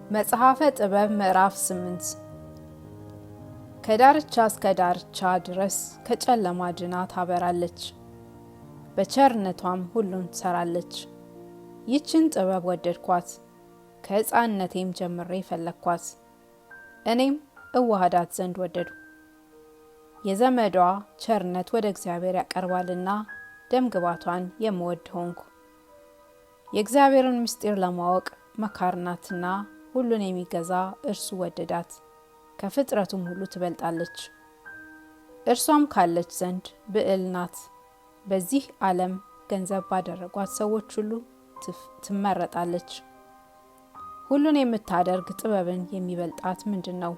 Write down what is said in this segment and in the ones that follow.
መጽሐፈ ጥበብ ምዕራፍ 8 ከዳርቻ እስከ ዳርቻ ድረስ ከጨለማ ድና ታበራለች፣ በቸርነቷም ሁሉን ትሰራለች። ይችን ጥበብ ወደድኳት፣ ከሕፃንነቴም ጀምሬ ፈለግኳት። እኔም እዋሃዳት ዘንድ ወደድኩ። የዘመዷ ቸርነት ወደ እግዚአብሔር ያቀርባልና ደምግባቷን የምወድ ሆንኩ። የእግዚአብሔርን ምስጢር ለማወቅ መካር ናትና ሁሉን የሚገዛ እርሱ ወደዳት፣ ከፍጥረቱም ሁሉ ትበልጣለች። እርሷም ካለች ዘንድ ብዕል ናት። በዚህ ዓለም ገንዘብ ባደረጓት ሰዎች ሁሉ ትመረጣለች። ሁሉን የምታደርግ ጥበብን የሚበልጣት ምንድን ነው?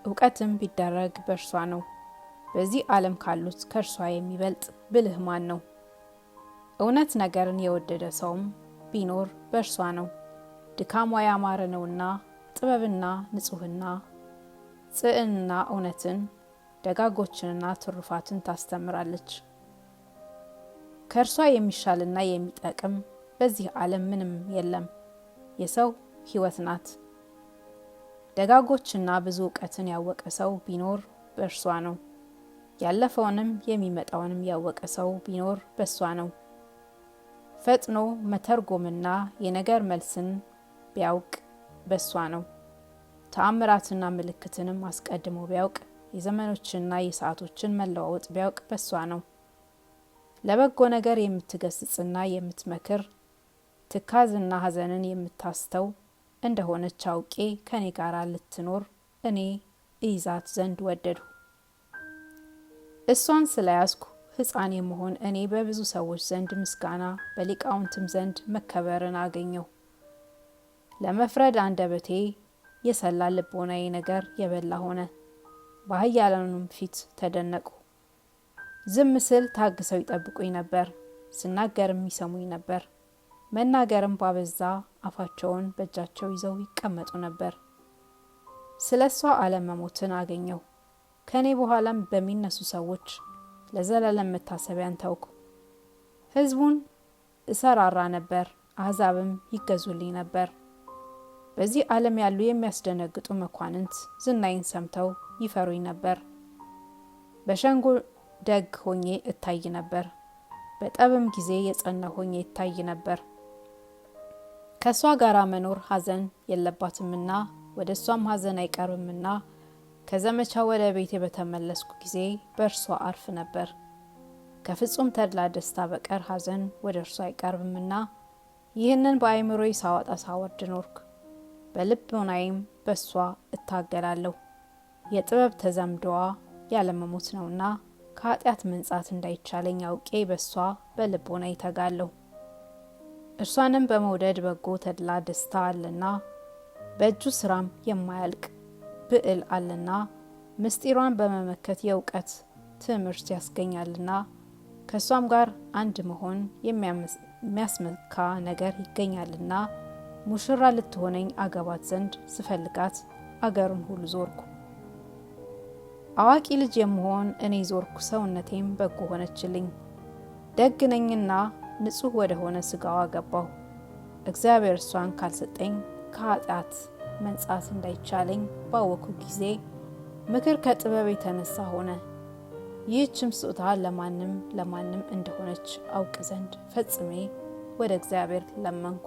እውቀትም ቢደረግ በእርሷ ነው። በዚህ ዓለም ካሉት ከእርሷ የሚበልጥ ብልህ ማን ነው? እውነት ነገርን የወደደ ሰውም ቢኖር በእርሷ ነው። ድካሟ ያማረ ነውና ጥበብና ንጹሕና ጽዕንና እውነትን ደጋጎችንና ትሩፋትን ታስተምራለች። ከእርሷ የሚሻልና የሚጠቅም በዚህ ዓለም ምንም የለም። የሰው ሕይወት ናት። ደጋጎችና ብዙ እውቀትን ያወቀ ሰው ቢኖር በእርሷ ነው። ያለፈውንም የሚመጣውንም ያወቀ ሰው ቢኖር በእሷ ነው። ፈጥኖ መተርጎምና የነገር መልስን ቢያውቅ በእሷ ነው። ተአምራትና ምልክትንም አስቀድሞ ቢያውቅ የዘመኖችና የሰዓቶችን መለዋወጥ ቢያውቅ በእሷ ነው። ለበጎ ነገር የምትገስጽና የምትመክር ትካዝና ሐዘንን የምታስተው እንደሆነች አውቄ ከኔ ጋር ልትኖር እኔ እይዛት ዘንድ ወደድሁ። እሷን ስለያዝኩ ሕፃን የመሆን እኔ በብዙ ሰዎች ዘንድ ምስጋና በሊቃውንትም ዘንድ መከበርን አገኘሁ። ለመፍረድ አንደበቴ የሰላ ልቦናዬ ነገር የበላ ሆነ። በኃያላኑም ፊት ተደነቁ። ዝም ስል ታግሰው ይጠብቁኝ ነበር፣ ስናገርም ይሰሙኝ ነበር። መናገርም ባበዛ አፋቸውን በእጃቸው ይዘው ይቀመጡ ነበር። ስለ እሷ አለመሞትን አገኘሁ። ከእኔ በኋላም በሚነሱ ሰዎች ለዘላለም መታሰቢያን ተውኩ። ሕዝቡን እሰራራ ነበር፣ አሕዛብም ይገዙልኝ ነበር። በዚህ ዓለም ያሉ የሚያስደነግጡ መኳንንት ዝናይን ሰምተው ይፈሩኝ ነበር። በሸንጎ ደግ ሆኜ እታይ ነበር፣ በጠብም ጊዜ የጸና ሆኜ እታይ ነበር። ከእሷ ጋር መኖር ሐዘን የለባትምና ወደ እሷም ሐዘን አይቀርብምና ከዘመቻ ወደ ቤቴ በተመለስኩ ጊዜ በእርሷ አርፍ ነበር። ከፍጹም ተድላ ደስታ በቀር ሐዘን ወደ እርሷ አይቀርብምና ይህንን በአእምሮዬ ሳወጣ ሳወርድ ኖርኩ። በልቦናዬም በእሷ እታገላለሁ። የጥበብ ተዘምዶዋ ያለመሞት ነውና ከኃጢአት መንጻት እንዳይቻለኝ አውቄ በእሷ በልቦና ይተጋለሁ። እርሷንም በመውደድ በጎ ተድላ ደስታ አለና በእጁ ስራም የማያልቅ ብዕል አለና ምስጢሯን በመመከት የእውቀት ትምህርት ያስገኛልና ከእሷም ጋር አንድ መሆን የሚያስመካ ነገር ይገኛልና ሙሽራ ልትሆነኝ አገባት ዘንድ ስፈልጋት አገሩን ሁሉ ዞርኩ። አዋቂ ልጅ የምሆን እኔ ዞርኩ፣ ሰውነቴም በጎ ሆነችልኝ። ደግ ነኝና ንጹሕ ወደ ሆነ ስጋዋ ገባሁ። እግዚአብሔር እሷን ካልሰጠኝ ከኃጢአት መንጻት እንዳይቻለኝ ባወኩ ጊዜ ምክር ከጥበብ የተነሳ ሆነ። ይህችም ስጦታ ለማንም እንደሆነች አውቅ ዘንድ ፈጽሜ ወደ እግዚአብሔር ለመንኩ።